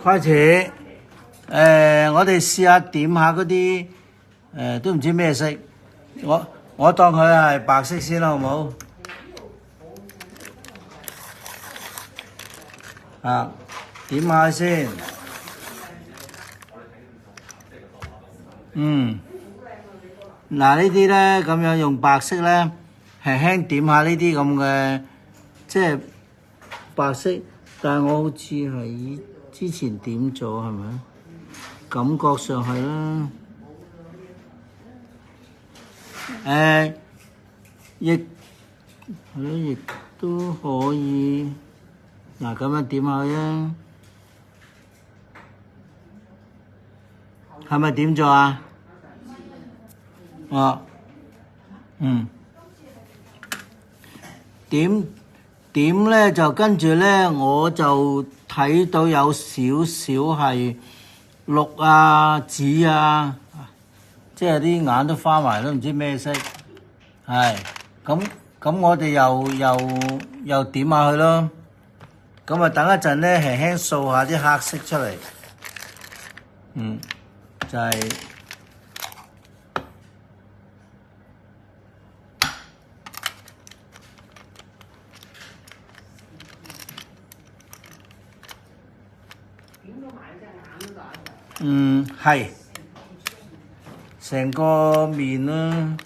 開始。我哋試下點下嗰啲都唔知咩色。我當佢係白色先啦，好唔好？啊，點下先。嗱呢啲咧咁樣用白色咧，輕輕點下呢啲咁嘅，即係白色。但係我好似係之前點咗係咪？感覺上係啦。亦係咯，亦都可以。嗱咁樣點下啊？係咪點咗啊？點咧就跟住咧，我就睇到有少少係綠啊、紫啊，即係啲眼都花埋都唔知咩色。係咁我哋又點下去咯。咁啊等一陣咧，輕輕掃下啲黑色出嚟。就係係成個面啦。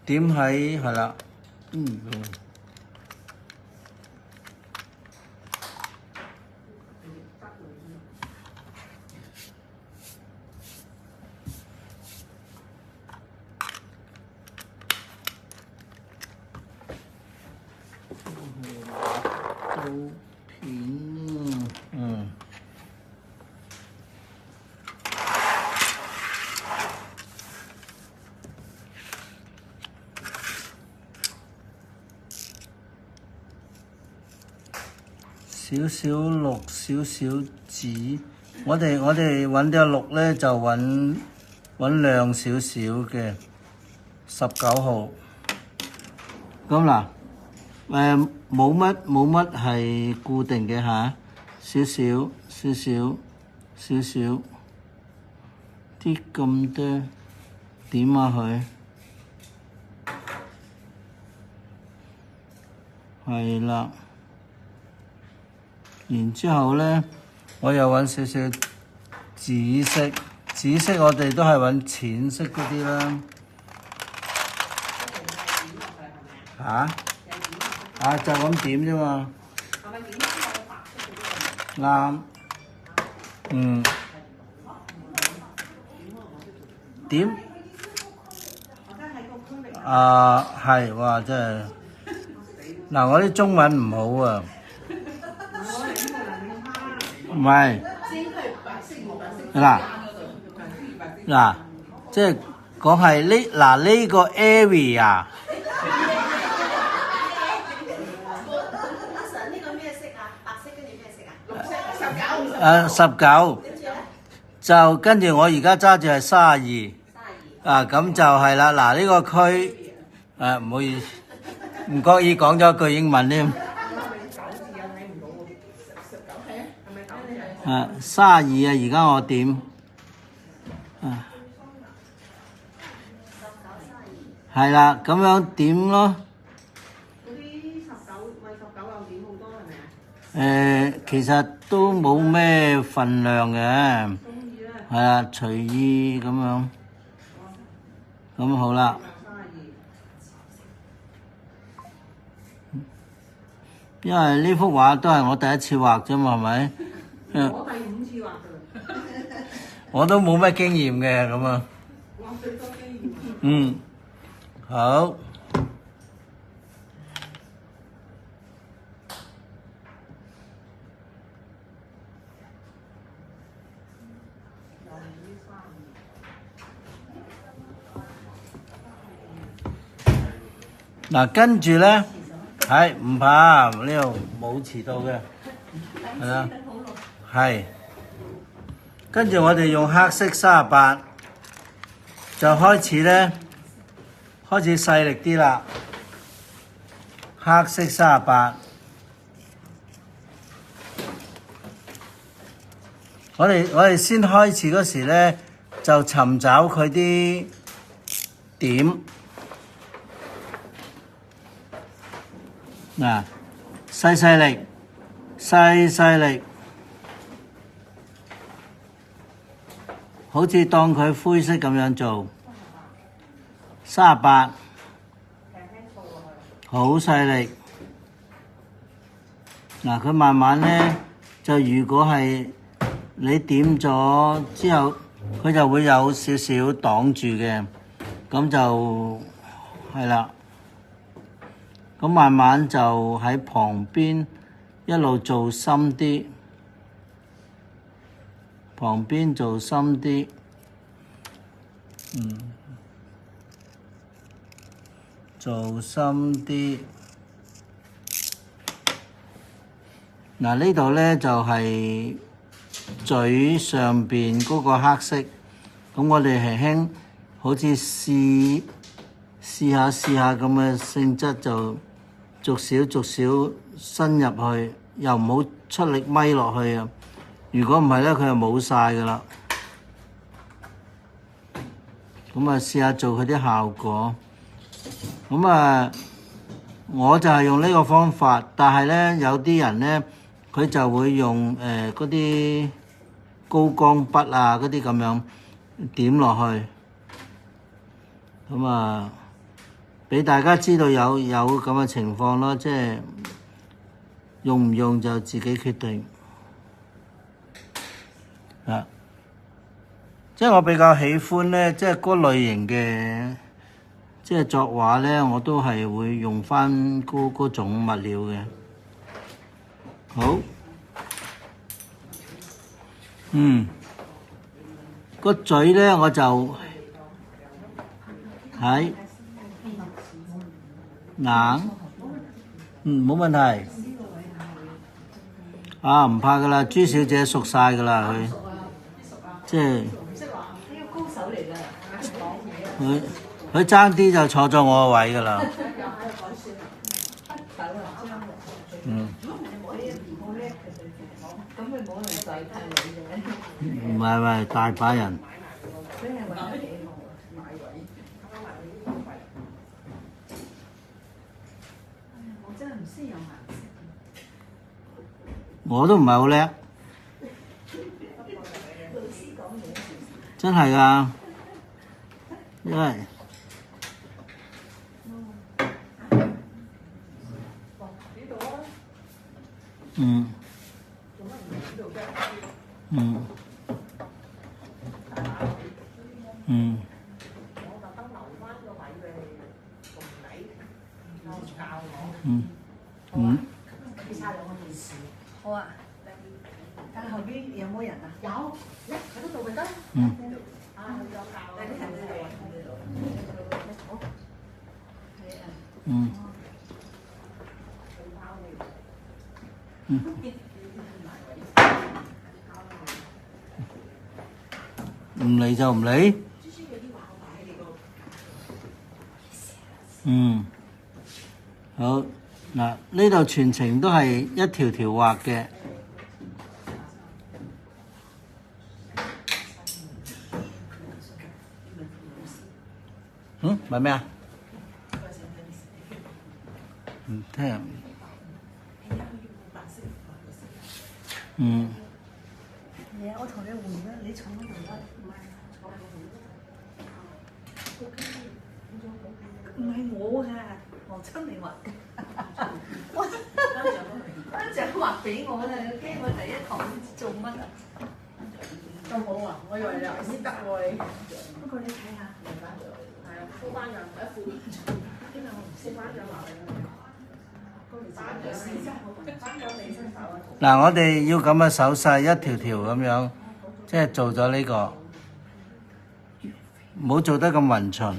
點喺係啦。少少綠，少少紫。我哋揾啲綠咧，就揾亮少少嘅19號。咁嗱，冇乜係固定嘅嚇，少少啲咁多點下佢，係啦。然之後咧，我又揾少少紫色，我哋都係揾淺色嗰啲啦。就咁點啫嘛。啱。點？係，哇！真係。嗱，我啲中文唔好啊。唔係。嗱，即係講係呢個 area。19，就跟住我而家揸住係32。咁就係啦。嗱，呢個區唔好意思，唔覺意講咗句英文添。32啊，而家我點？係啦，咁樣點咯。嗰啲19又點好多係咪啊？其實都冇咩份量嘅。係啊，隨意咁樣。咁好啦。因為呢幅畫都係我第一次畫啫嘛，係咪？我第5次畫㗎啦。我都冇乜經驗嘅咁啊。我最多經驗。好。嗱，跟住咧，唔怕，呢度冇遲到嘅，係啦，係。跟住我哋用黑色38，就開始細力啲啦。黑色38，我哋先開始嗰時咧，就尋找佢啲點嗱，細力，細力，好似當佢灰色咁樣做，38，好細力。嗱，佢慢慢咧，就如果係你點咗之後，佢就會有少少擋住嘅，咁就係啦。咁慢慢就喺旁邊一路做深啲，旁邊做深啲，做深啲。嗱，呢度咧就係嘴上邊嗰個黑色，咁我哋輕輕好似試下咁嘅性質，就逐少伸入去，又唔好出力咪落去啊！如果唔係咧，佢就冇晒噶啦。咁啊，試下做佢啲效果。咁啊，我就係用呢個方法，但係咧有啲人咧，佢就會用嗰啲高光筆啊，嗰啲咁樣點落去，咁啊，俾大家知道有咁嘅情況咯，即係用唔用就自己決定啊。即係我比較喜歡咧，即係嗰類型嘅，即係作畫咧，我都係會用返嗰種物料嘅。好，個嘴咧我就係硬，冇問題。啊，唔怕噶啦，朱小姐熟晒噶啦，佢即係佢爭啲就坐咗我個位噶啦。唔係，大把人。我都唔係好叻，真係㗎，因為好啊，但係後邊有冇人啊？有，喺嗰度咪得。啊，有教啊！啲人嚟啊！唔嚟就唔嚟。好。嗱，呢度全程都係一條條畫嘅。買咩啊？唔聽。係啊，我同你換啦，你坐嗰度啦。唔係我㗎，黃春明畫嘅。班長畫俾我啦，驚我第一堂做乜啊？咁好啊！我以為你係師得喎你。不過你睇下，係啊，副班長唔係副班長，因為我唔識班長畫嘅。班長你伸手啊！嗱，我哋要咁嘅手勢，一條條咁樣，即係做咗呢個，唔好做得咁勻循。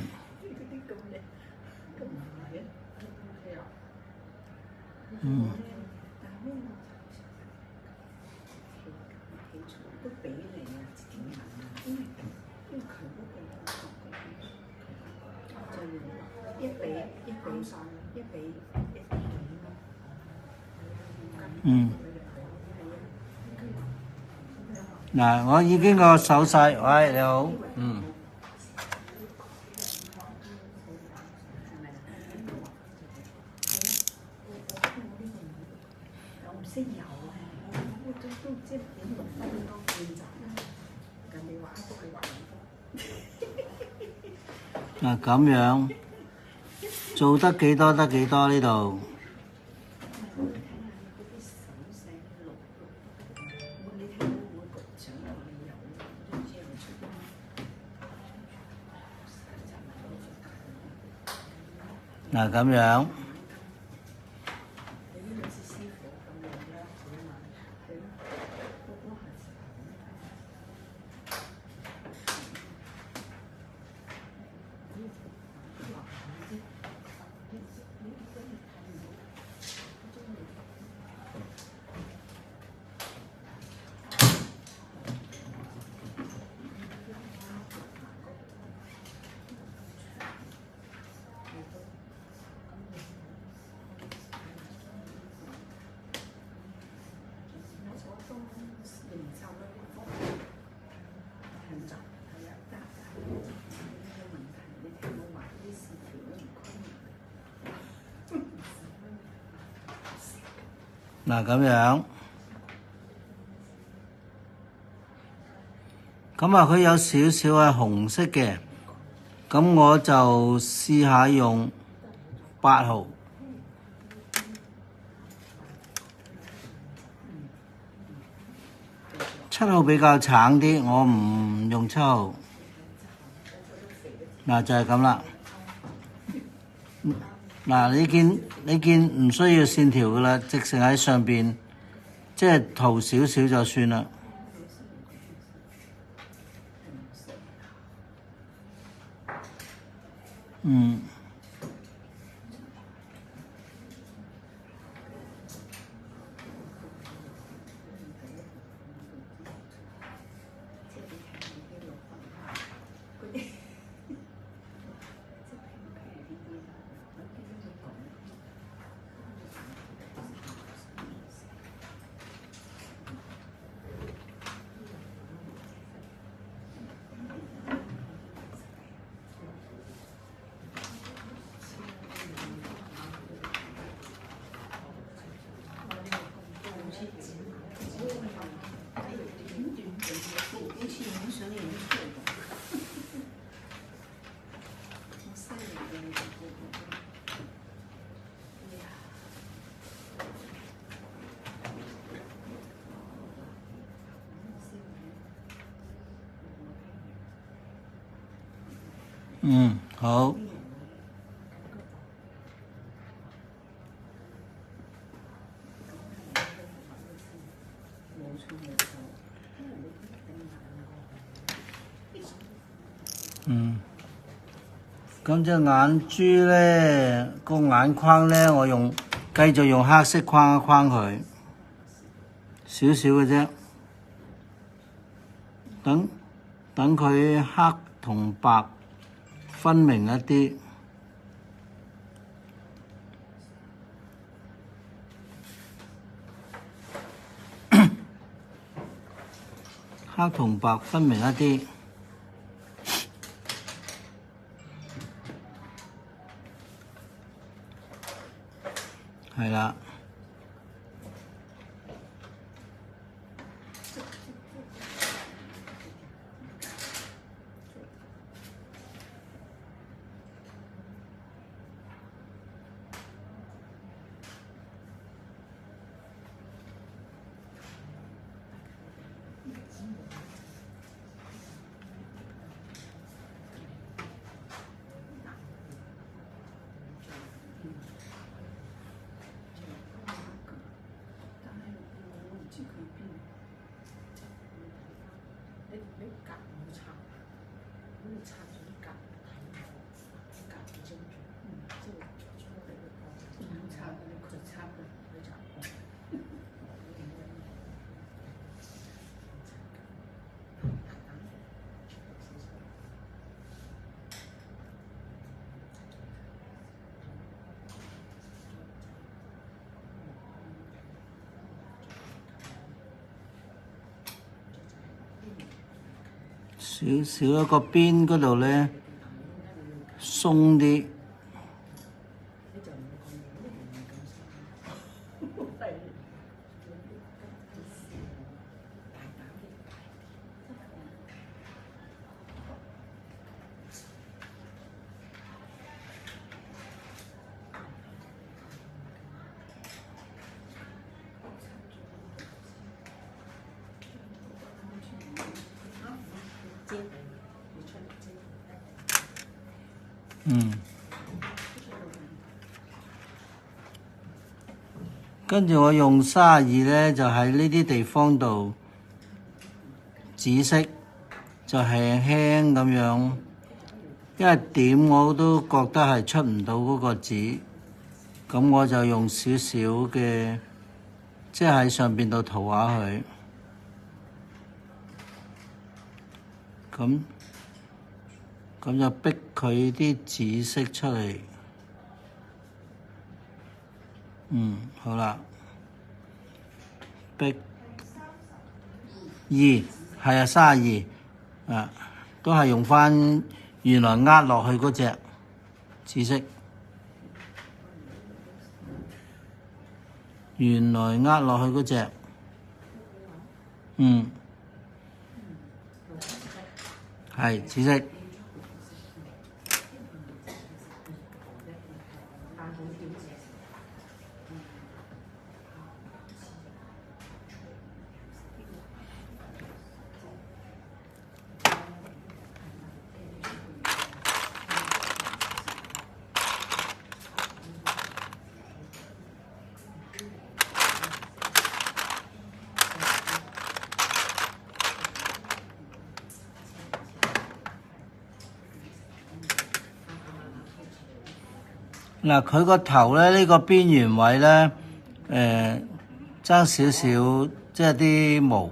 嗱，我已經個手勢，喂，你好，我唔識游啊，都即係點6分多半集啦。咁你話都係話嗱咁樣做得幾多得幾多呢度。嗱咁樣，嗱咁樣，咁啊佢有少少係紅色嘅，咁我就試下用8號。7號比較橙啲，我唔用7號。嗱就係咁啦。嗱你見唔需要線條噶啦，直成喺上邊，即係塗少少就算啦。好。咁隻眼珠咧，個眼框咧，我繼續用黑色框一框佢，少少嘅啫。等佢黑同白分明一啲。黑同白分明一啲。係啦。少一個邊嗰度咧鬆啲。跟住我用32咧，就喺呢啲地方度紫色，就輕輕咁樣，因為點我都覺得係出唔到嗰個紫，咁我就用少少嘅，即係喺上邊度塗下佢，咁就逼佢啲紫色出嚟。好啦，逼2，係啊，32，都係用返原來壓落去嗰隻紫色，原來壓落去嗰隻，係紫色。嗱，佢個頭咧，呢個邊緣位咧，爭少少，即係啲毛，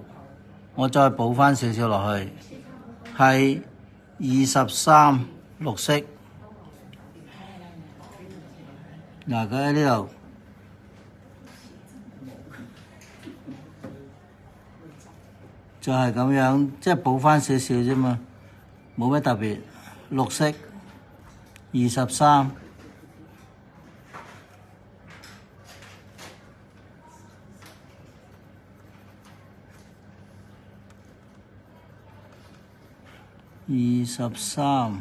我再補翻少少落去，係23綠色。嗱，佢喺呢度，就係咁樣，即係補翻少少啫嘛，冇咩特別。綠色23。23，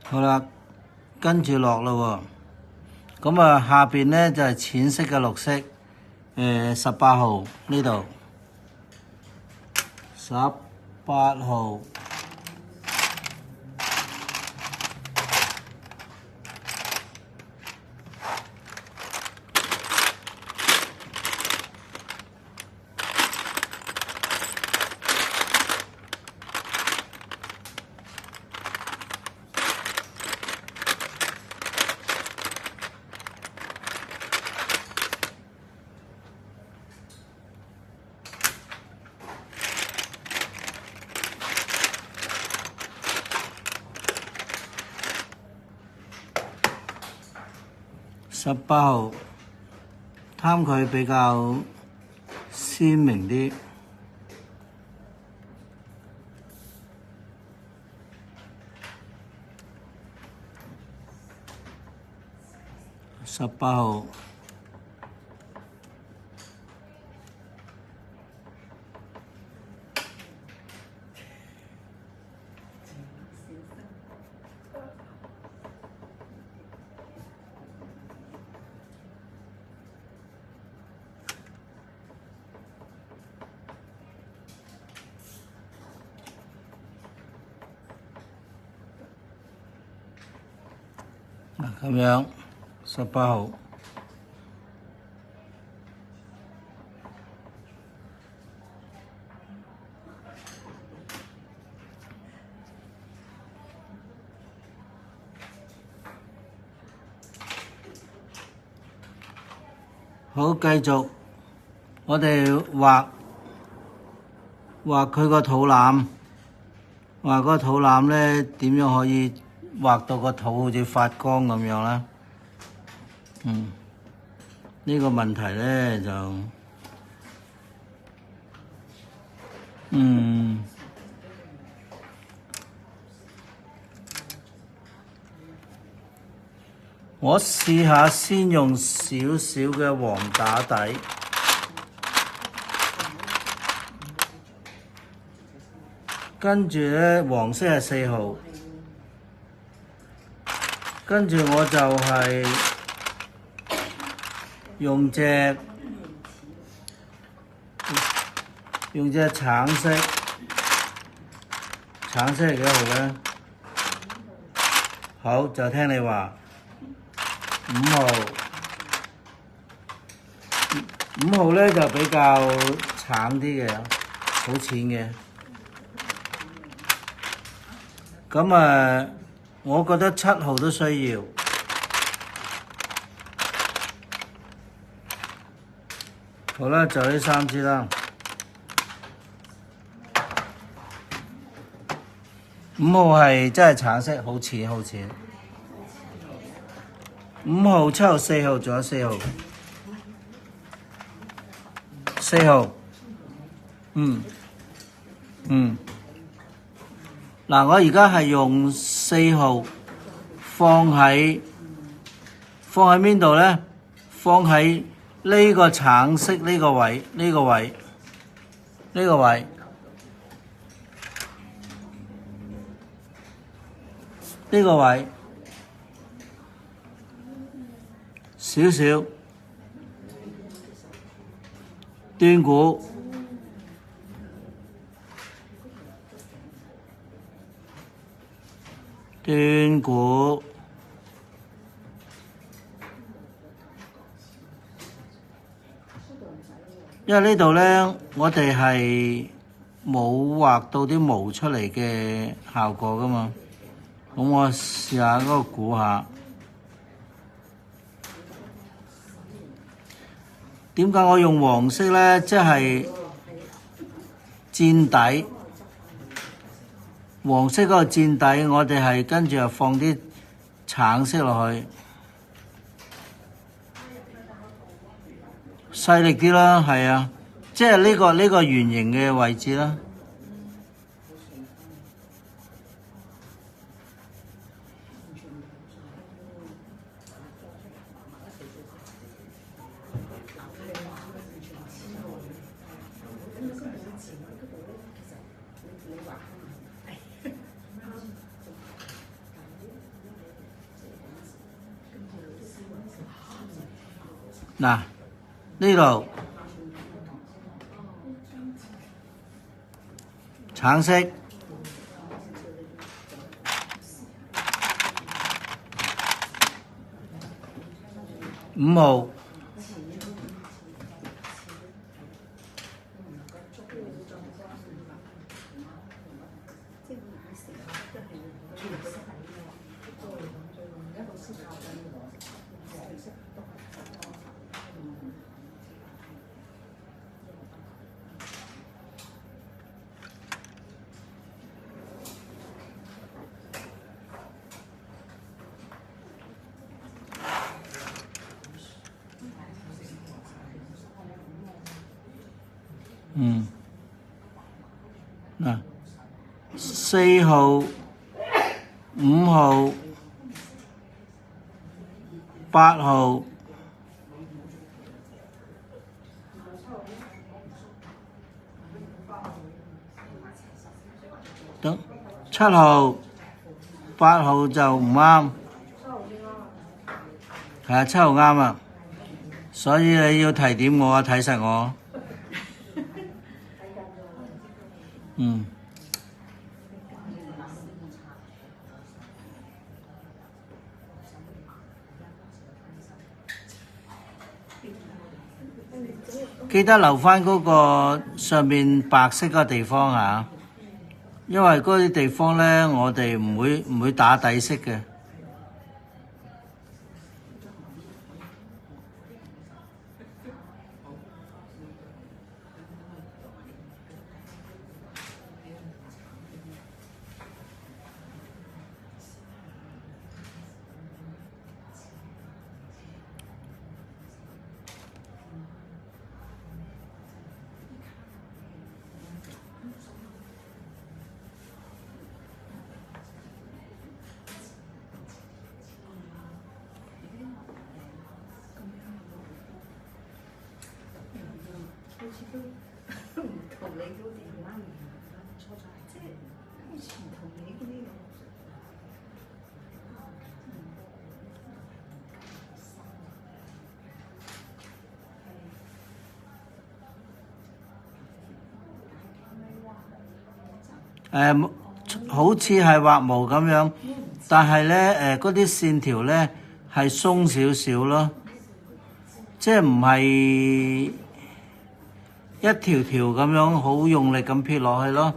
好啦，跟住落咯喎，咁啊下邊咧就係淺色嘅綠色，18號呢度，18號。18號，貪佢比較鮮明啲。18號。咁樣18號。好，繼續，我哋畫佢個肚腩，畫個肚腩咧點樣可以畫到個肚好似發光咁樣啦？呢個問題咧就我試下先用少少嘅黃打底，跟住咧黃色係4號，跟住我就係用隻橙色係幾號咧？好，就聽你話。5號，5號咧就比較橙啲嘅，好淺嘅。咁我覺得7號都需要。好啦，就呢3支啦。5號係真係橙色，好淺好淺。5號、7號、4號，仲有4號。4號，嗱，我而家係用4號放喺邊度咧？放喺呢個橙色呢個位，呢個位，呢個位，呢個位。少少斷估，因為呢度咧，我哋係冇畫到啲毛出嚟嘅效果噶嘛，咁我試下嗰個估下。點解我用黃色咧？即係墊底，黃色嗰個墊底，我哋係跟住又放啲橙色落去，細力啲啦，係啊，即係呢個圓形嘅位置啦。嗱，呢度橙色5號，嗱，4號、5號、8號、7號、8號就唔啱，係啊，7號啱啊，所以你要提點我啊，睇實我。記得留翻嗰個上面白色個地方啊，因為嗰啲地方咧，我哋唔會打底色嘅。唔同你嗰電話唔錯咗，即係好似唔同你嗰啲好似係畫毛咁樣，但係咧嗰啲線條咧係鬆少少咯，即係唔係一條條咁樣好用力咁撇落去咯。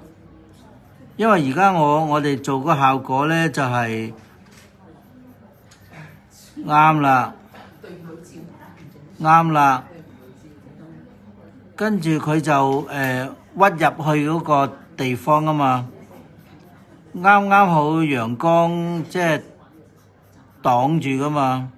因為而家我哋做個效果咧就係啱啦，啱啦，跟住佢就屈入去嗰個地方啊嘛，啱啱好陽光即係擋住噶嘛。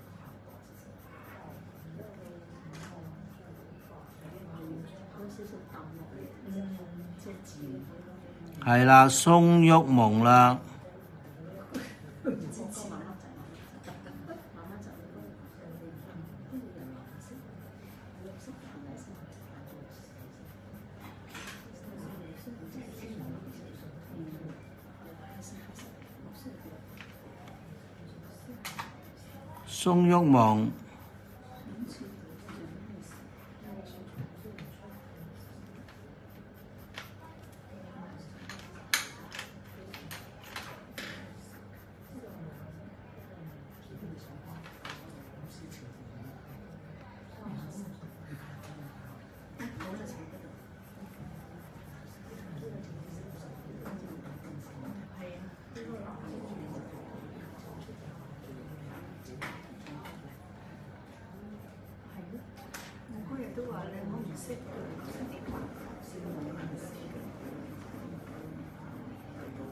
係啦，鬆郁蒙啦。鬆郁蒙。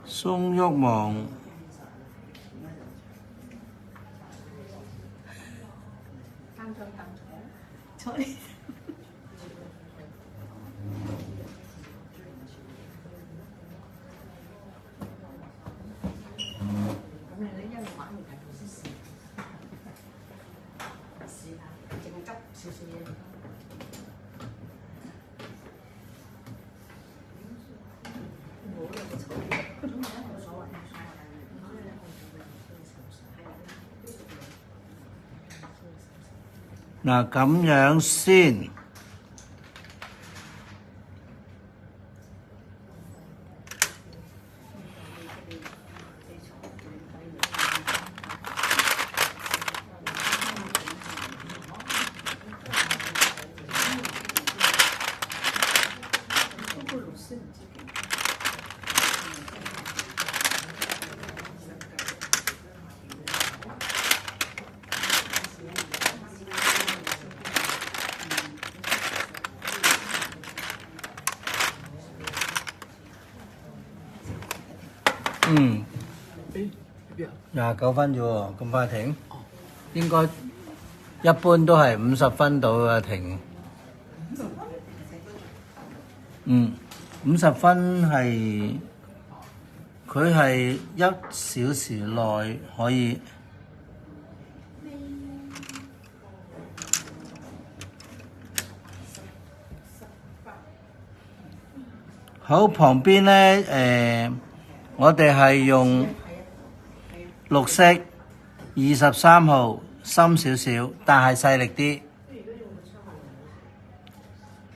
鬆郁蒙。坐。嗱，咁樣先。29分啫喎，咁快停？應該一般都係50分到嘅停。50分係佢係1小時內可以。好，旁邊咧我哋係用綠色23號，深少少，但係細力啲。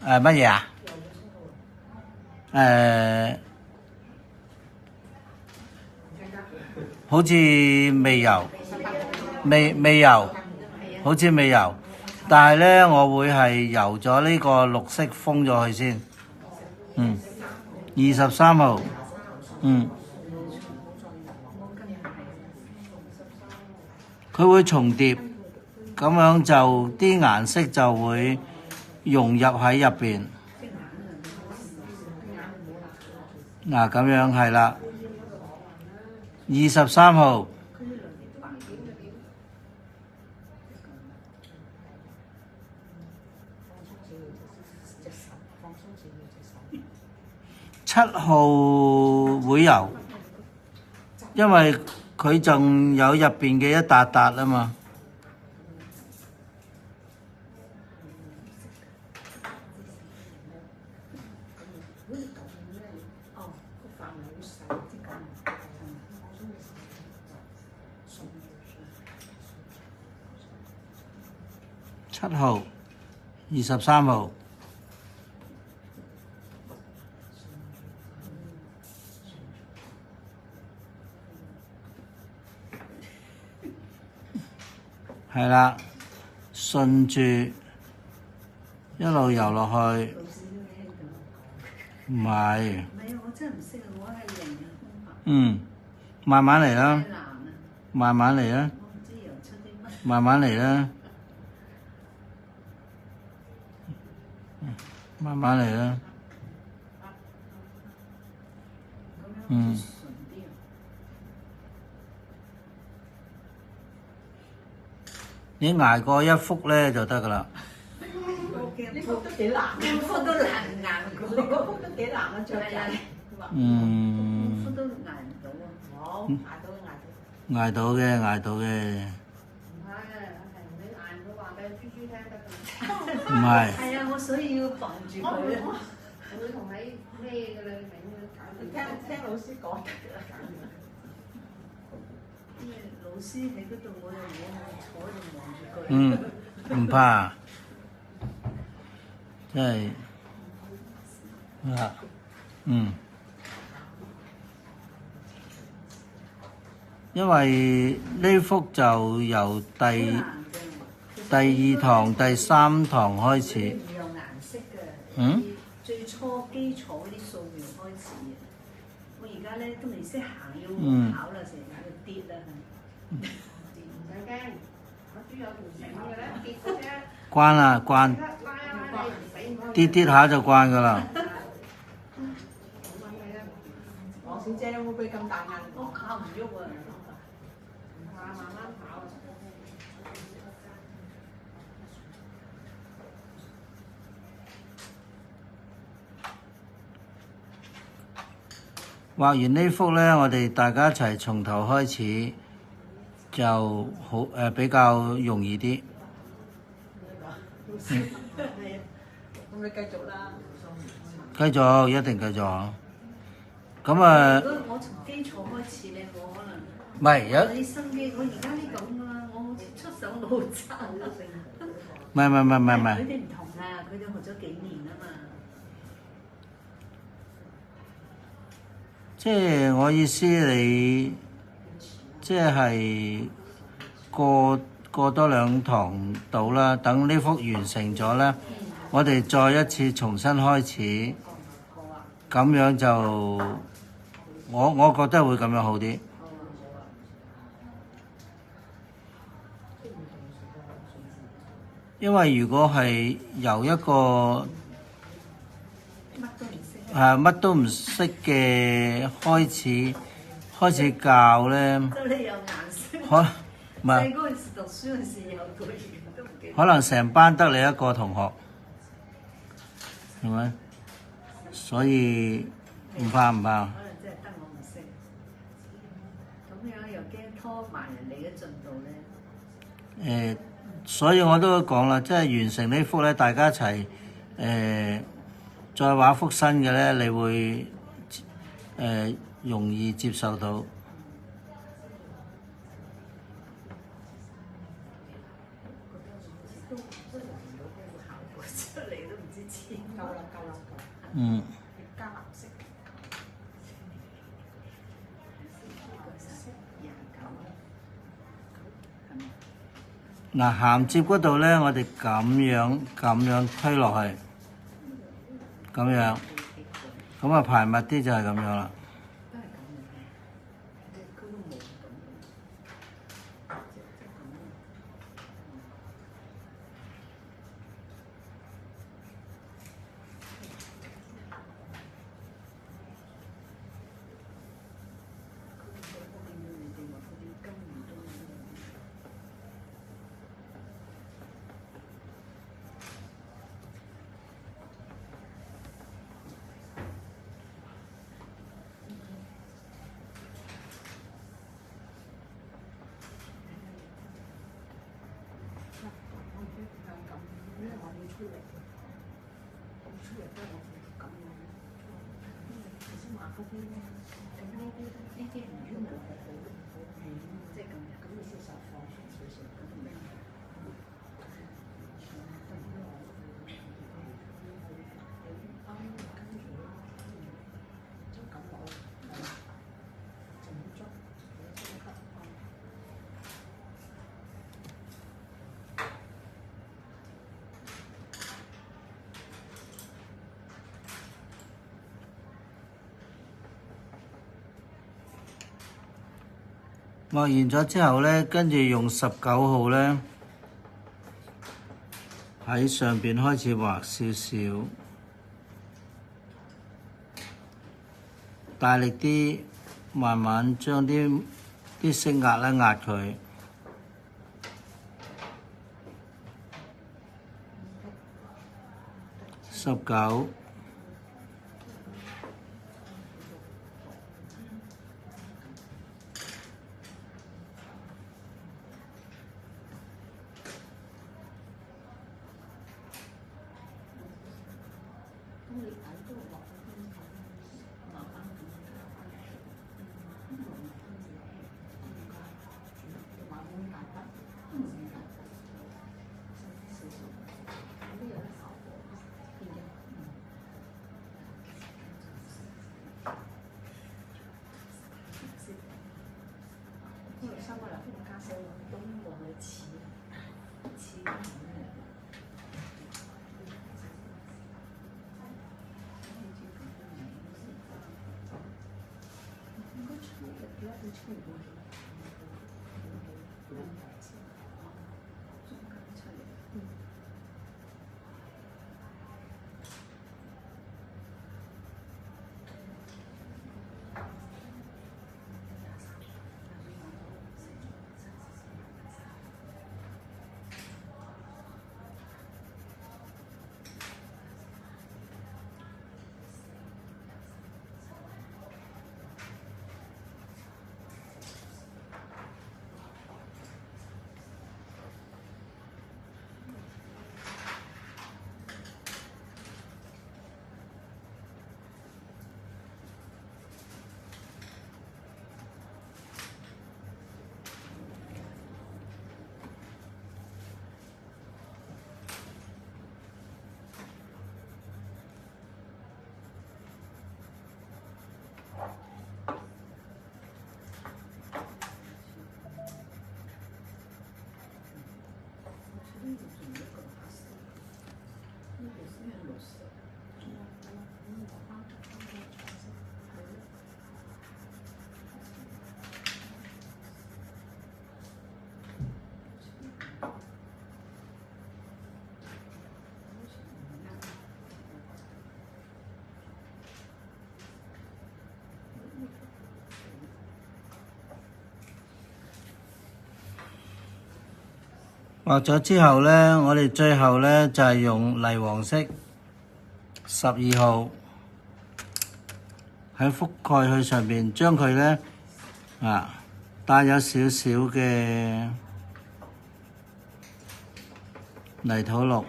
乜嘢啊？好似未有，未有，好似未有。但係咧，我會係油咗呢個綠色封咗佢先。23號。佢會重疊，咁樣就啲顏色就會融入喺入邊。嗱，咁樣係啦。23號。7號會有，因為佢仲有入邊嘅一笪笪啊嘛。7號、23號。係啦，順住一路游落去。唔係。唔係啊！我真係唔識啊！我係零啊。慢慢嚟啦。慢慢嚟啦。我唔知游出啲乜。慢慢嚟啦。慢慢嚟啦。你捱過一幅咧就得㗎啦。呢幅都幾難，呢幅都難過，呢幅都幾難啊！雀仔，呢幅都捱唔到啊！好，捱到嘅。捱到嘅。唔係，係你捱到話俾豬豬聽得㗎。唔係。係啊，我所以要防住佢啊！我會同你咩㗎啦？你聽老師講得㗎啦。老師喺嗰度，我坐喺度望住佢。唔怕，真係因為呢幅就由第2堂、第3堂開始。唔用顏色嘅。最初基礎嗰啲素描開始嘅。我而家咧都未識行，要考啦，成日要跌啦。唔使驚，我豬有條繩嘅咧，跌嘅啫。慣啦，慣。跌下就慣㗎啦。黃小姐會唔會咁大壓？我靠唔喐啊！唔怕，慢慢跑。畫完呢幅咧，我哋大家一齊從頭開始，就好比較容易啲。係啊，咁你繼續啦。繼續，一定繼續。咁啊，如果我從基礎開始咧，我可能唔係有你身邊，我而家呢咁啊，我好似出手老差啦。唔係。佢哋唔同啊，佢哋學咗幾年啊嘛。即係我意思，你即係過多2堂到啦，等呢幅完成咗咧，我哋再一次重新開始，咁樣就我覺得會咁樣好啲。因為如果係由一個乜都唔識嘅開始教咧，可能成班得你一個同學，係咪？所以唔怕。可能真係得我唔識，咁樣又驚拖埋人哋嘅進度咧。所以我都講啦，即係完成呢幅咧，大家一齊再畫幅新嘅咧，你會容易接受到。加藍色。嗱，銜接嗰度咧，我哋咁樣推落去，咁樣，咁啊排密啲就係咁樣啦。畫完咗之後咧，跟住用19號咧喺上邊開始畫少少，大力啲，慢慢將啲色壓一壓佢。19。畫咗之後呢，我哋最後呢就係用泥黃色12號喺覆蓋去上邊，將佢呢帶有少少嘅泥土綠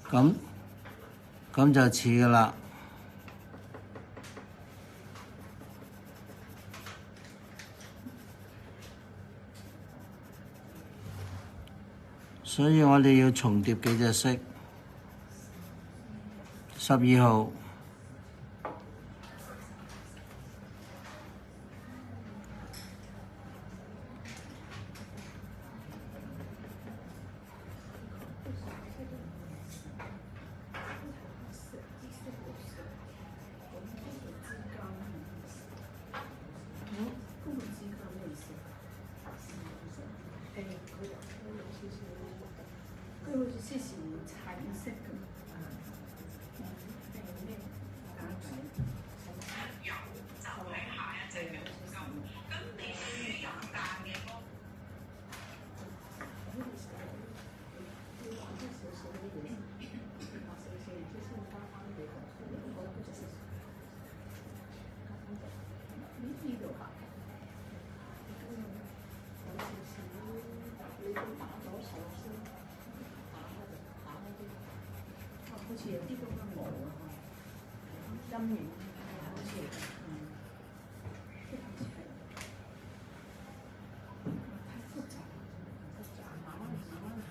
咁就似㗎喇。所以我哋要重疊幾隻色，12號。佢好似之前橙色咁。好似有啲咁嘅毛啊，陰影好似太複雜，慢慢嚟，慢慢嚟。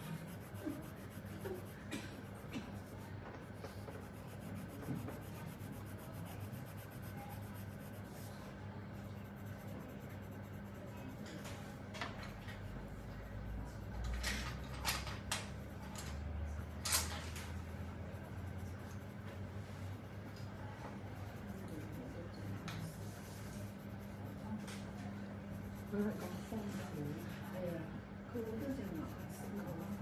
佢係咁豐富，係啊，佢好多隻顏色咁豐富。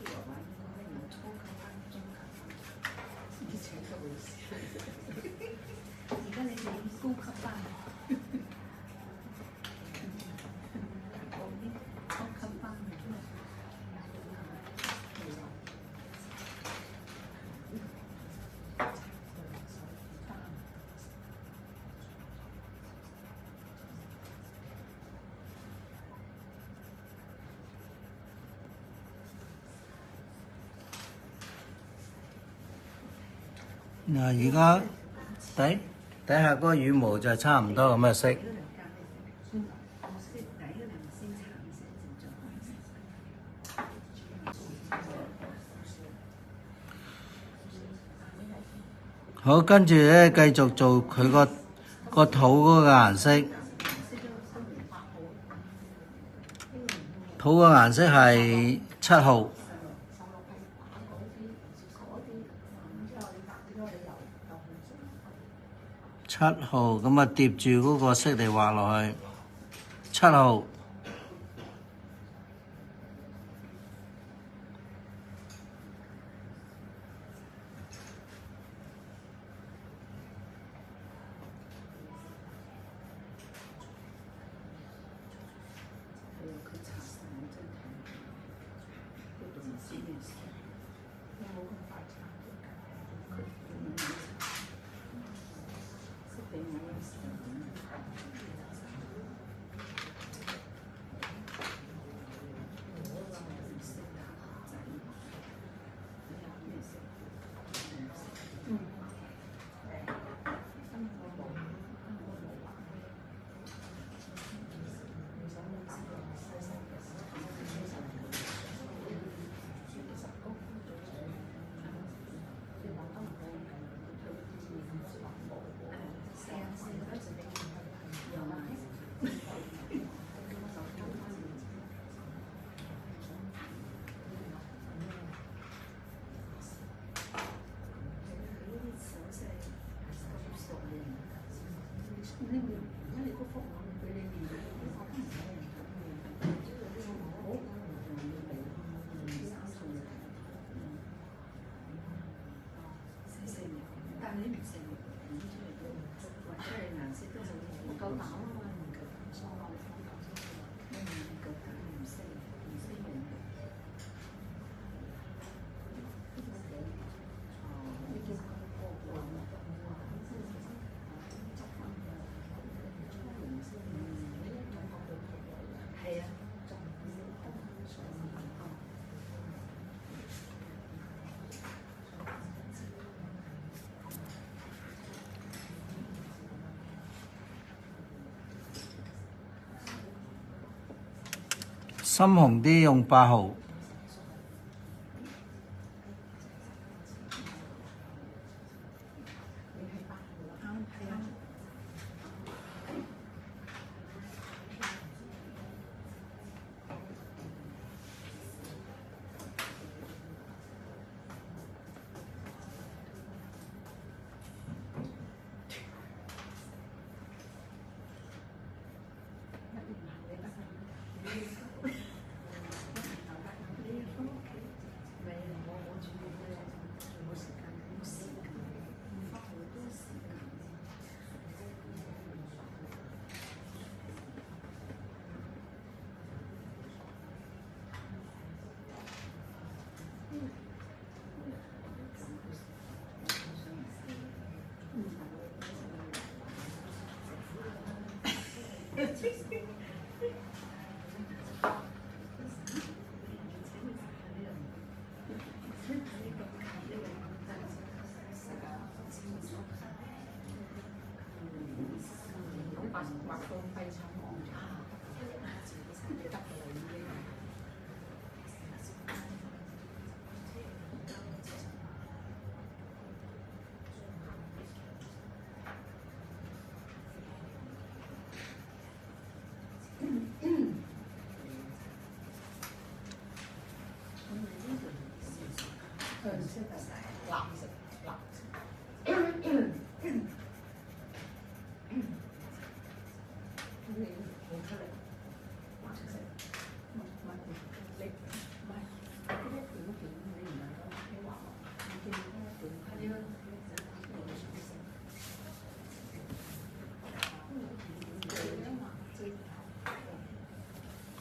佢話應該有初級班、中級班，以前都會試。而家你哋高級班。嗱，而家底下嗰個羽毛就差唔多咁嘅色。好，跟住咧繼續做佢個肚嗰個顏色。肚個顏色係7號。7號，咁啊疊住嗰個色嚟畫落去。7號。深紅啲用8號。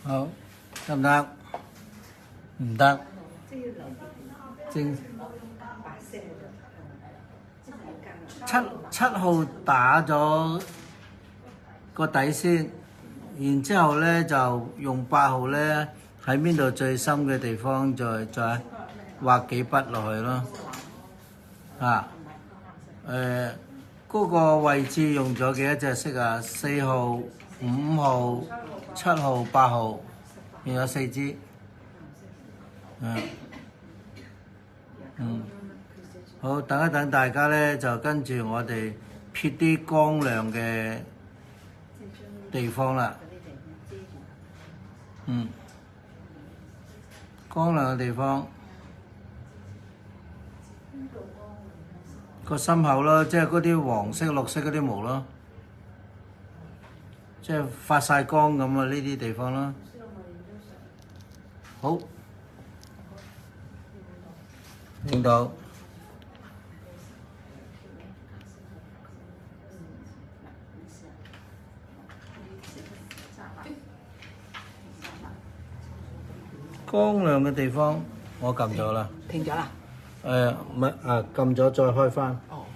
好，得唔得？唔得。正七號打咗個底先，然之後咧就用8號咧喺邊度最深嘅地方再畫幾筆落去咯。嗰個位置用咗幾多隻色啊？4號、5號、7號、8號，用咗4支。好，等一等大家咧，就跟住我哋撇啲光亮嘅地方啦。光亮嘅地方，個心口咯，即係嗰啲黃色、綠色嗰啲毛咯，即係發晒光咁啊！呢啲地方咯，好，影到。光亮嘅地方，我撳咗啦。停咗啦。唔係撳咗再開翻。哦。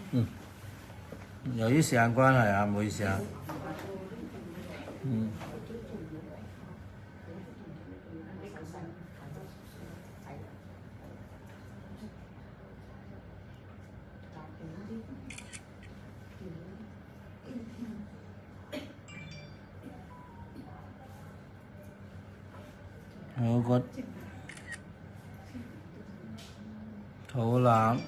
由於時間關係啊，唔好意思啊。我個肚腩，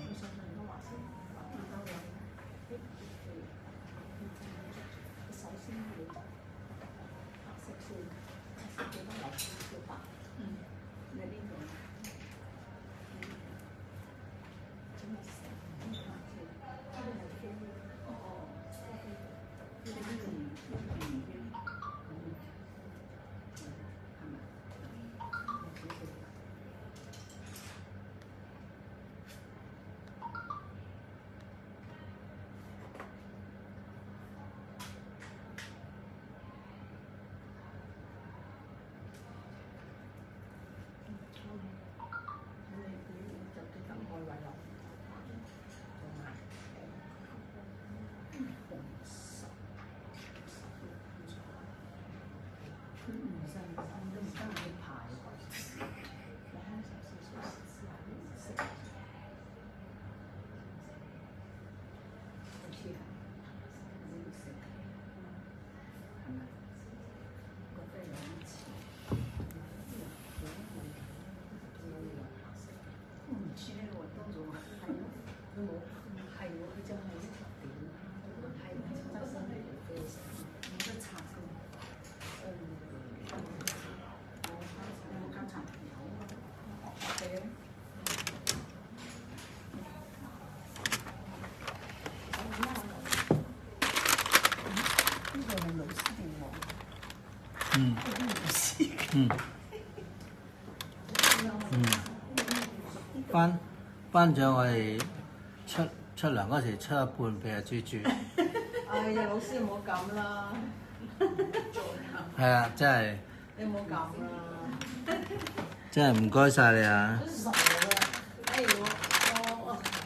班長，我哋出糧嗰時出一半俾阿豬豬。哎呀，老師唔好咁啦。係啊，真係。你唔好咁啦。真係唔該晒你啊！傻啦！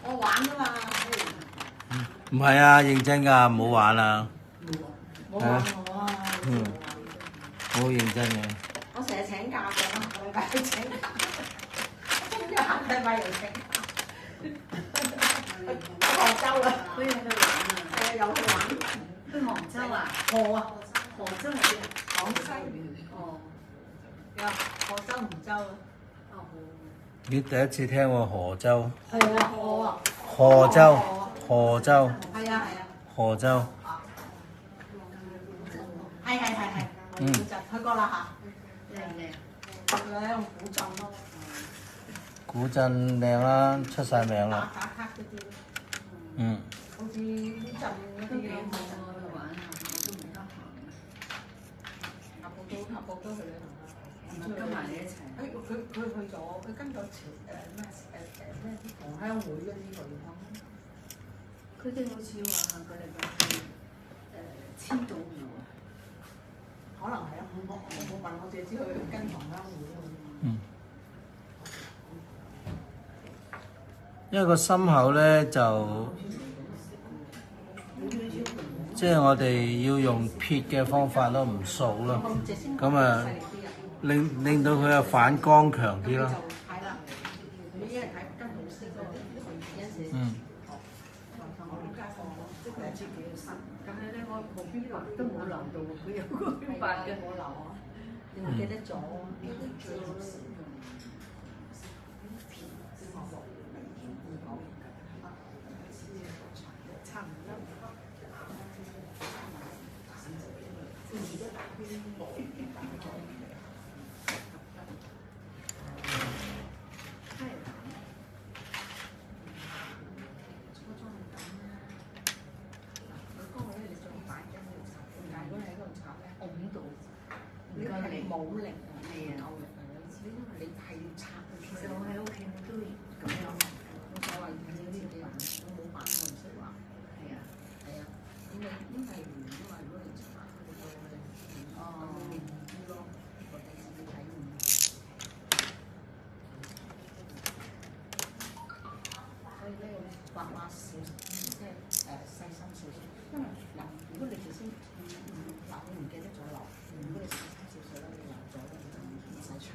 我玩啊嘛。唔係啊，認真㗎，唔好玩啊。唔好玩我啊！好認真嘅。我成日請假嘅，下個禮拜去請假，跟住下個禮拜又請假。去杭州啦，可以去玩啊！係啊，又去玩。去杭州啊？河啊，杭州係邊啊？廣西。哦，有河州、梧州啊。哦，你第一次聽喎河州？係啊，河啊。河州，河州，係啊係啊。河州。係，古鎮去過啦靚唔靚？嚇，古鎮咯。古鎮靚啦，出晒名啦。打卡嗰啲，嗯。好似古鎮嗰啲咁。都幾好啊！去玩下，我都唔得閒。下部都去旅行啦。係咪跟埋你一齊？佢去咗，佢跟咗咩同鄉會嗰啲去咯。佢哋好似話下個禮拜去千島湖啊。可能係啊，我冇問，我淨係知佢跟同鄉會咯。嗯。因為個心口咧就，即係我哋要用撇嘅方法咯，唔掃咯，咁啊令到佢啊反光強啲咯。係啦，你一人睇跟老師嗰啲，嗯。但係咧，我旁邊畫都冇留到喎，佢有個畫嘅冇留啊，你唔記得咗？差唔多。你係冇力啊！係啊，你係要拆佢。其實我喺屋企我都咁樣，冇所謂，你呢啲人我冇版，我唔識畫。係啊，係啊，咁你因為如果你拆佢個唔知咯，我哋自己睇唔。所以咧，畫少，即係細心少少。因為嗱，如果你頭先嗱，你唔記得咗落，如果你細心少少咧，你留咗咧，就唔使拆。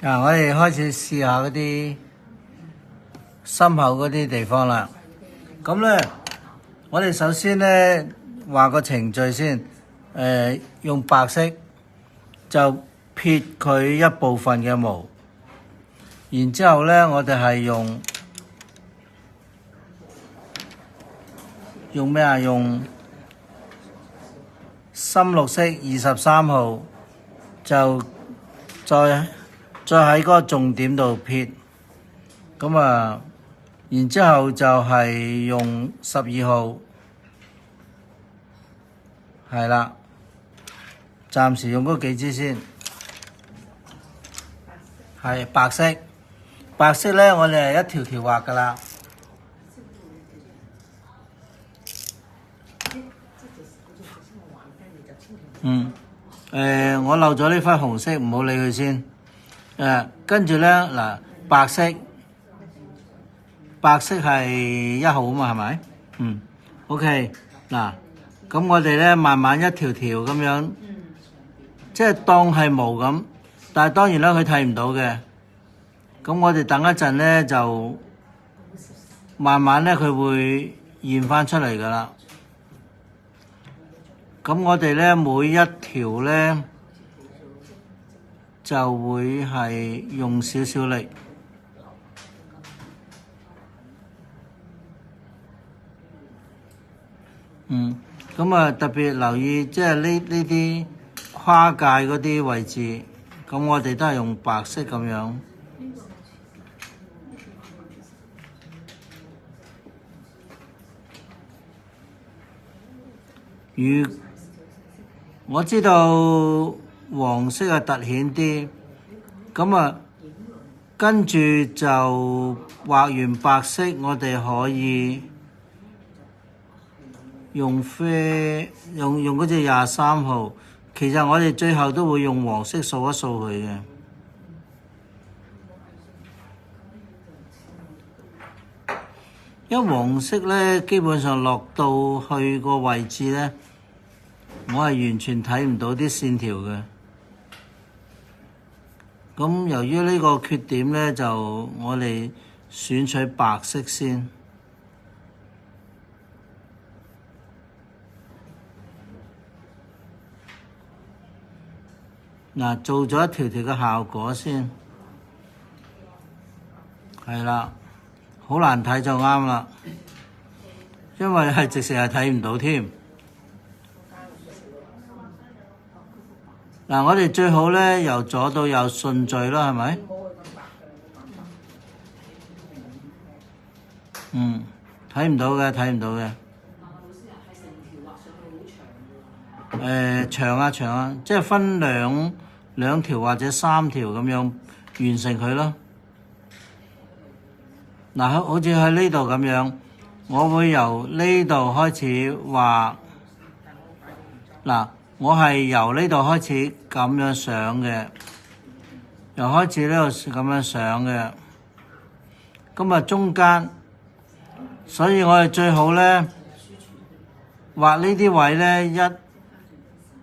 嗱，我哋開始試下嗰啲心口嗰啲地方啦。咁咧，我哋首先咧畫個程序先，用白色就撇佢一部分嘅毛，然之後咧我哋係用咩啊？用深綠色23號，就再喺嗰個重點度撇，咁啊，然之後就係用12號，係啦，暫時用嗰幾支先，係白色，白色咧我哋係一條條畫噶啦。我漏咗呢塊紅色，唔好理佢先。跟住咧嗱，白色係1號啊嘛，係咪？OK，嗱，咁我哋咧慢慢一條條咁樣，即係當係毛咁，但係當然啦，佢睇唔到嘅。咁我哋等一陣咧，就慢慢咧佢會現翻出嚟噶啦。咁我哋咧每一條咧就會係用少少力，咁啊特別留意即係呢啲跨界嗰啲位置，咁我哋都係用白色咁樣。我知道黃色係突顯啲，咁啊跟住就畫完白色，我哋可以用嗰隻23號。其實我哋最後都會用黃色掃一掃佢嘅。因為黃色咧，基本上落到去個位置咧，我係完全睇唔到啲線條嘅。咁由於呢個缺點咧，就我哋選取白色先。嗱，做咗一條條嘅效果先，係啦，好難睇就啱啦，因為係直情係睇唔到添。嗱，我哋最好咧由左到右順序啦，係咪？睇唔到嘅，睇唔到嘅。長啊，即係分兩條或者3條咁樣完成佢咯。嗱，好似喺呢度咁樣，我會由呢度開始畫。嗱，我係由呢度開始咁樣上嘅，又開始呢度咁樣上嘅。咁啊中間，所以我哋最好咧畫呢啲位咧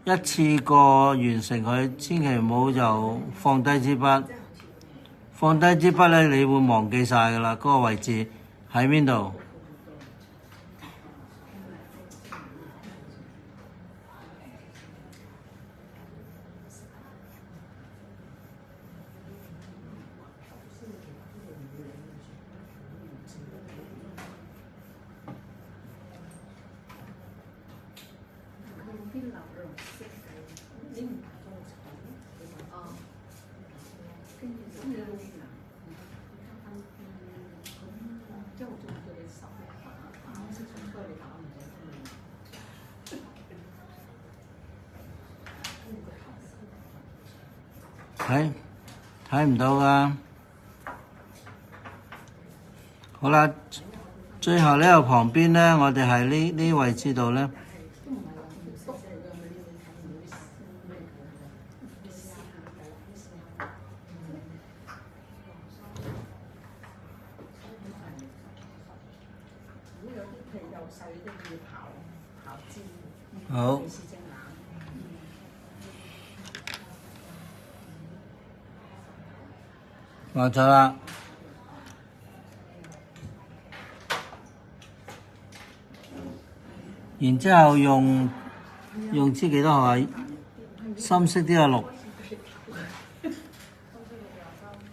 一次過完成佢，千祈唔好就放低支筆。放低支筆咧，你會忘記晒㗎啦，嗰個位置喺邊度？睇唔到㗎。好啦，最後呢個旁邊咧，我哋喺呢位置度咧，好。畫咗啦，然之後用支幾多號啊？深色啲啊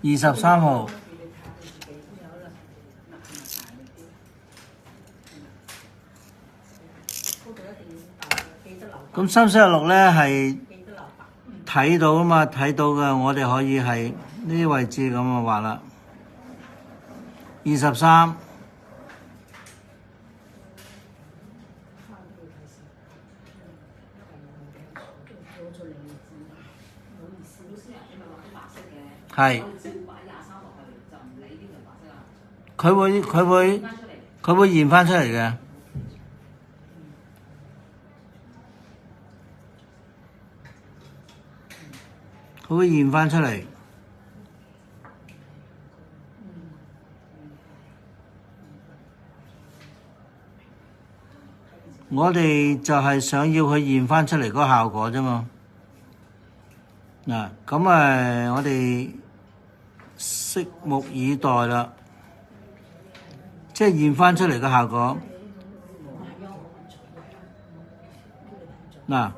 23號。咁深色綠咧係睇到啊嘛，睇到嘅我哋可以係呢啲位置咁啊畫啦。23。係。佢會現翻出嚟嘅。佢會現翻出嚟。我哋就係想要佢現翻出嚟嗰個效果啫嘛。嗱，咁我哋拭目以待啦。即係現翻出嚟嘅效果。嗱。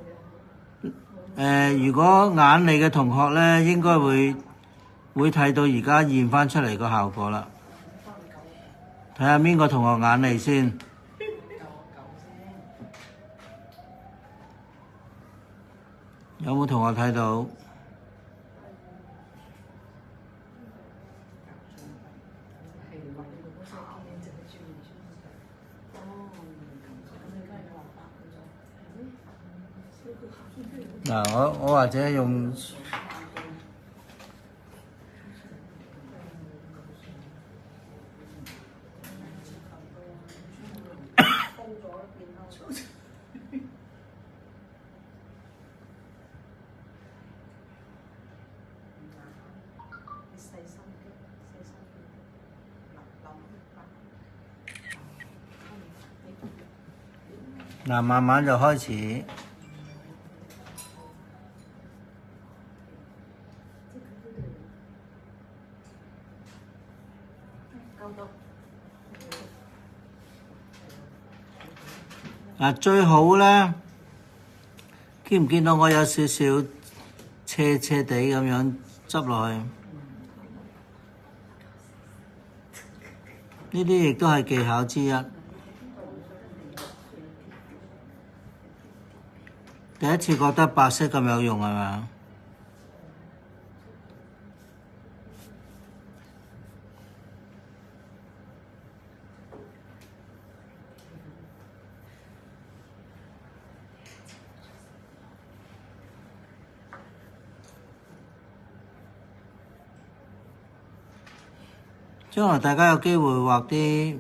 如果眼利嘅同學咧，應該會睇到而家現翻出嚟個效果啦。睇下邊個同學眼利先。有冇同學睇到？嗱，我或者用嗱，慢慢就開始。嗱，最好咧，見唔見到我有少少斜斜地咁樣執落去？呢啲亦都係技巧之一。第一次覺得白色咁有用係咪？將來大家有機會畫啲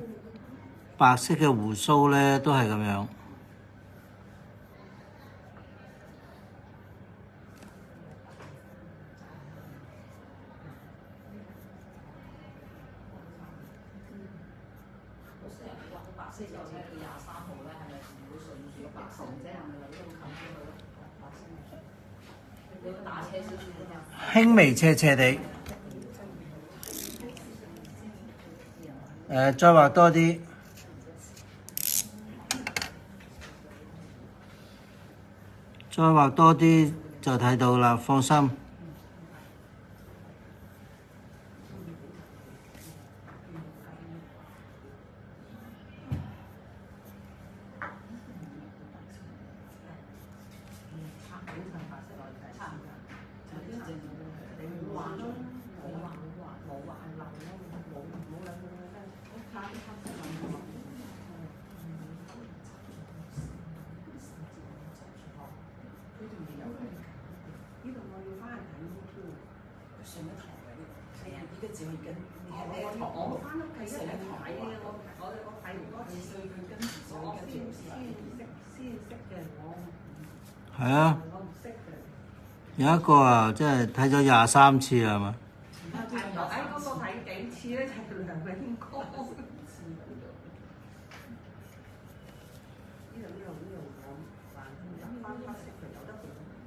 白色嘅鬍鬚咧，都係咁樣。輕微斜斜地，再畫多啲，再畫多啲就睇到啦，放心。係啊，有一個啊，即係睇咗23次係嘛？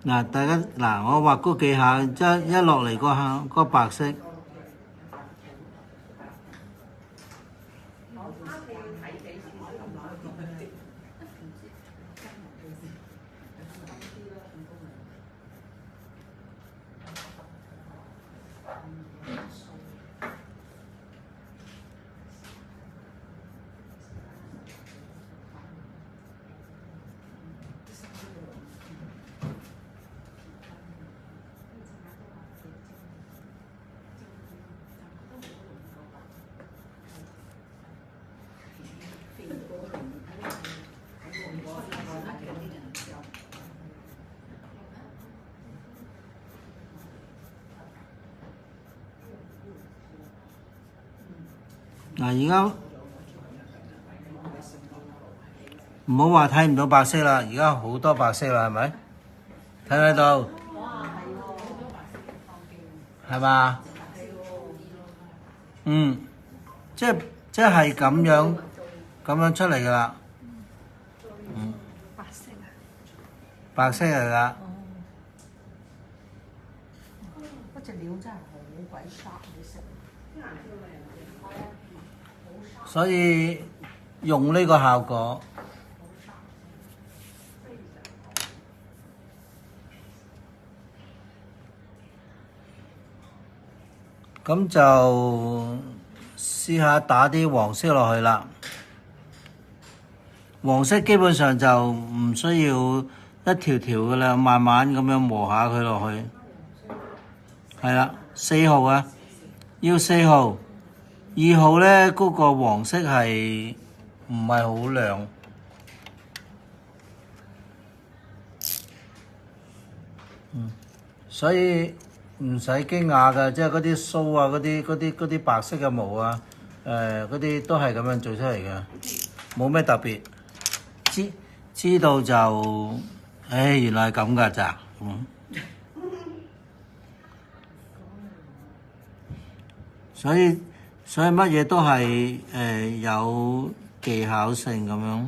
嗱，大家嗱，我畫嗰幾下，一落嚟嗰白色。嗱，而家唔好話睇唔到白色啦，而家好多白色啦，係咪？睇唔睇到？係嘛？嗯，即係咁樣出嚟㗎啦。嗯。白色嚟㗎。嗰隻料真係好鬼煞，你食。所以用呢個效果，咁就試下打啲黃色落去啦。黃色基本上就唔需要一條條嘅啦，慢慢咁樣磨下佢落去。係啦，4號啊，要4號。2號咧嗰個黃色係唔係好亮。所以唔使驚訝㗎，即係嗰啲鬚啊，嗰啲白色嘅毛啊，嗰啲都係咁樣做出嚟嘅，冇咩特別。知道就，原來係咁㗎咋。所以乜嘢都係有技巧性咁樣。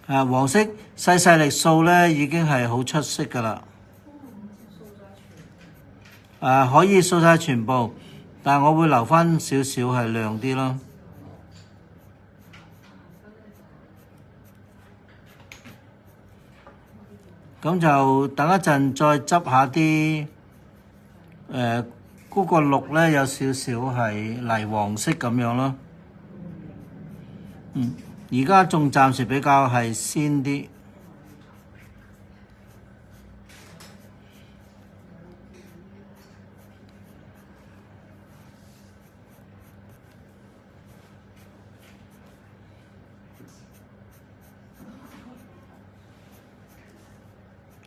黃色細細粒數咧已經係好出色㗎啦。可以掃晒全部，但係我會留返少少係亮啲咯。咁就等一陣再執下啲嗰個綠咧有少少係泥黃色咁樣咯。而家仲暫時比較係鮮啲。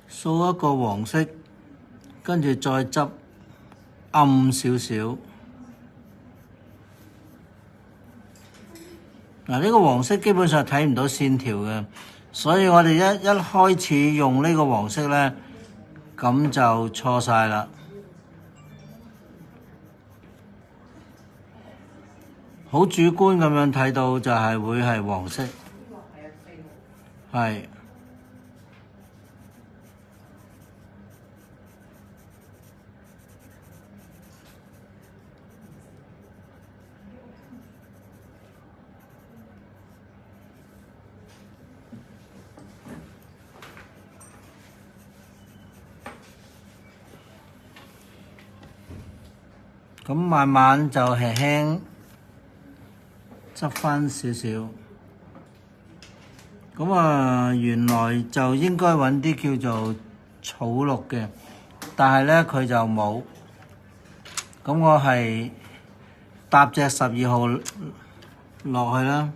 掃一個黃色，跟住再執暗少少。嗱，呢個黃色基本上睇唔到線條嘅，所以我哋一開始用呢個黃色咧，咁就錯晒啦。好主觀咁樣睇到就係會係黃色，係。咁慢慢就輕輕執返少少。咁原來就應該揾啲叫做草綠嘅，但係咧佢就冇。咁我係搭隻12號落去啦。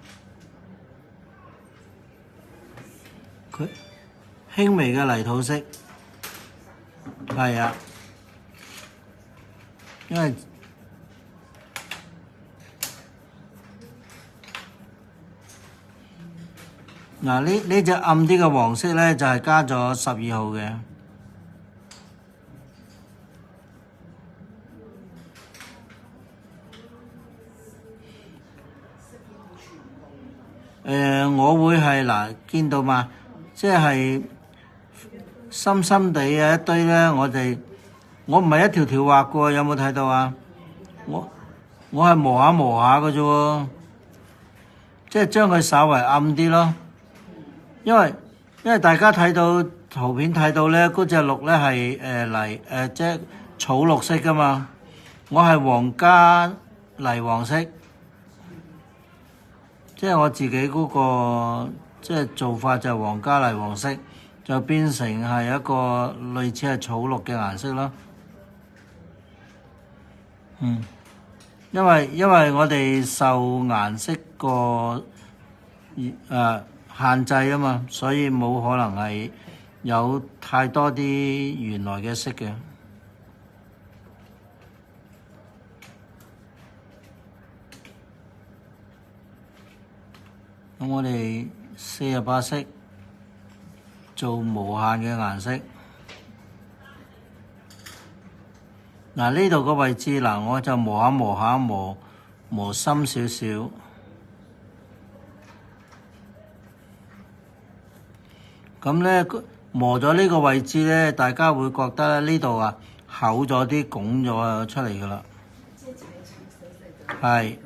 佢輕微嘅泥土色，係啊，因為嗱呢隻暗啲嘅黃色咧，就係加咗12號嘅。我會係嗱，見到嘛，即係深深地嘅一堆咧，我唔係一條條畫過，有冇睇到啊？我係磨下磨下嘅啫喎，即係將佢稍為暗啲咯。因為大家睇到圖片睇到咧，嗰隻綠咧係即係草綠色噶嘛，我係黃加泥黃色，即係我自己嗰個即係做法就係黃加泥黃色，就變成係一個類似係草綠嘅顏色咯。因為我哋受顏色個限制啊嘛，所以冇可能係有太多啲原來嘅色嘅。咁我哋48色做無限嘅顏色。嗱，呢度個位置嗱，我就磨下磨深少少。咁咧磨咗呢個位置咧，大家會覺得呢度厚咗啲，拱咗出嚟噶啦。係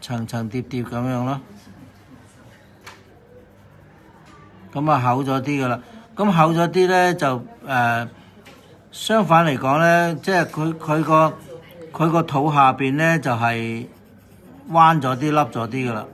層層疊疊咁樣咯。咁厚咗啲噶啦。咁厚咗啲咧就相反嚟講咧，即係佢個肚下邊咧就係彎咗啲、凹咗啲噶啦。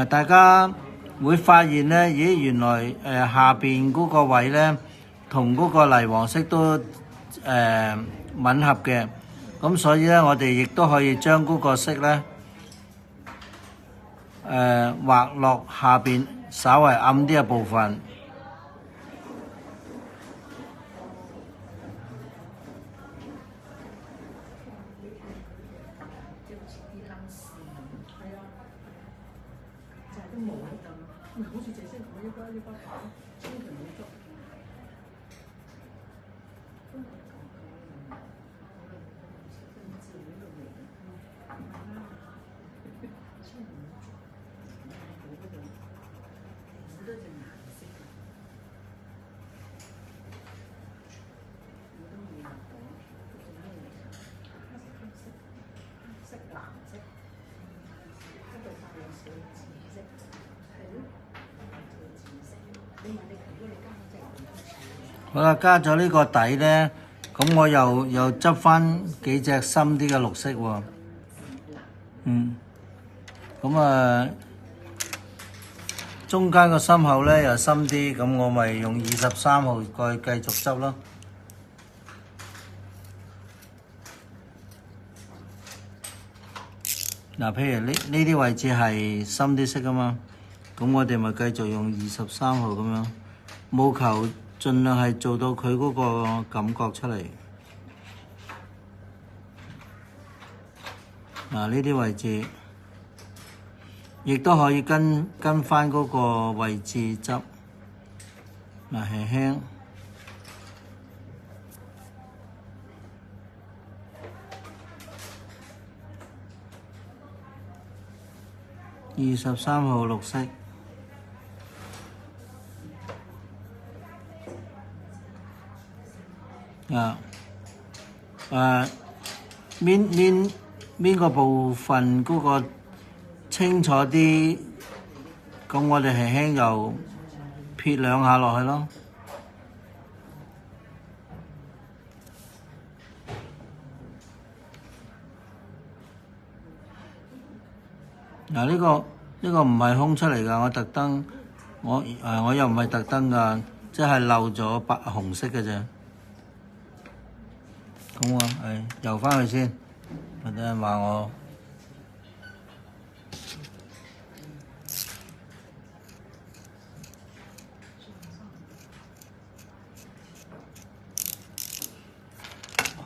大家會發現咧，咦，原來下邊嗰個位咧，同嗰個泥黃色都吻合嘅，咁所以咧，我哋亦都可以將嗰個色咧畫落下邊稍為暗啲嘅部分。好啦，加咗呢個底咧，咁我又執翻幾隻深啲嘅綠色喎。咁中間個心口咧又深啲，咁我咪用23號再繼續執咯。嗱，譬如呢啲位置係深啲色啊嘛，咁我哋咪繼續用23號咁樣，務求盡量係做到佢嗰個感覺出嚟。嗱，呢啲位置亦都可以跟翻嗰個位置執。嗱，輕輕。23號綠色。邊個部分嗰個清楚啲，咁我哋輕輕又撇兩下落去咯。嗱，呢個唔係空出嚟㗎，我特登，我又唔係特登㗎，即係漏咗紅色嘅啫。咁我游返去先，有人話我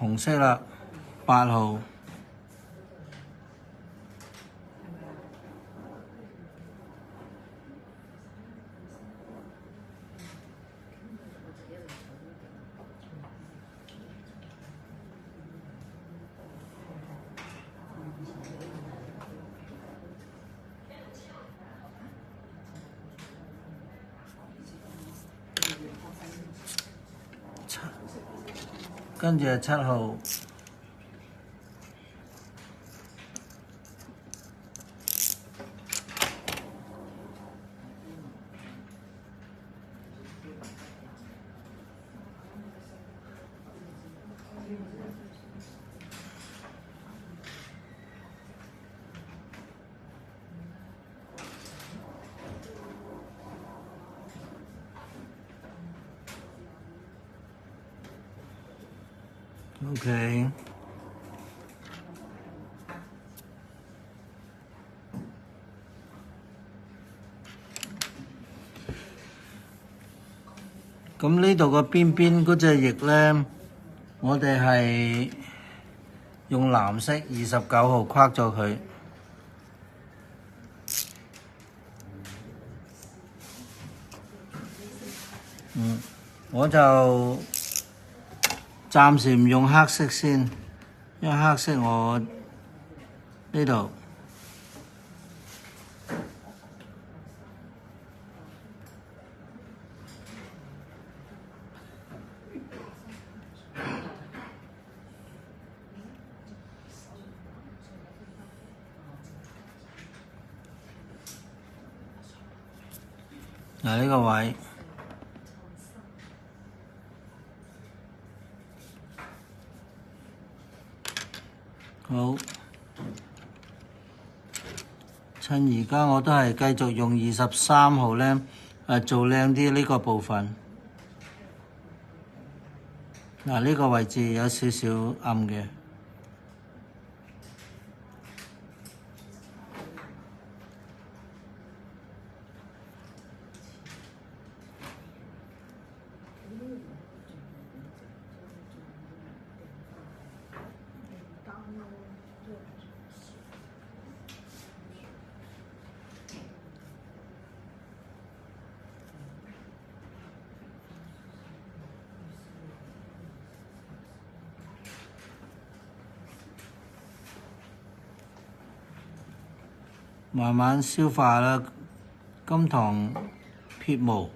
紅色啦，8號。跟住係7號。OK。咁呢度個邊邊嗰隻翼咧，我哋係用藍色29號框咗佢。我就暫時唔用黑色先，因為黑色我呢度嗱呢個位，好。趁而家我都係繼續用23號咧，做靚啲呢個部分。嗱呢個位置有少少暗嘅。慢慢消化啦，金堂撇毛。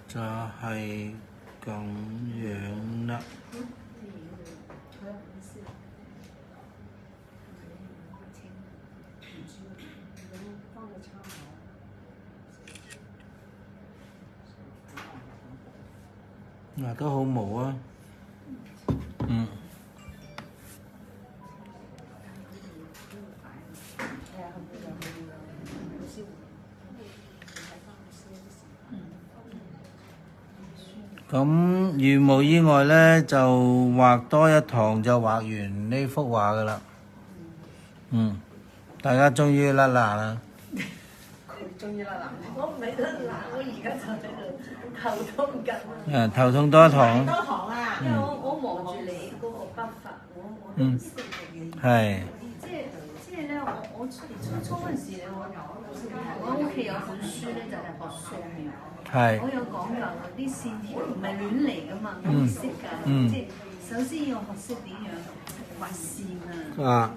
就係咁樣啦。嗱都好毛啊，咁如無意外咧，就畫多一堂就畫完呢幅畫噶啦。大家終於甩難啦。佢終於甩難，我唔係甩難，我而家就喺度頭痛緊。頭痛多一堂。多堂啊！因為我望住你嗰個筆法，我都知道嘅。係。即係咧，我初嗰陣時咧，我屋企有本書咧，就係學素描。係。我有講究啲線條唔係亂嚟噶嘛，我唔識㗎。即係首先要學識點樣畫線啊。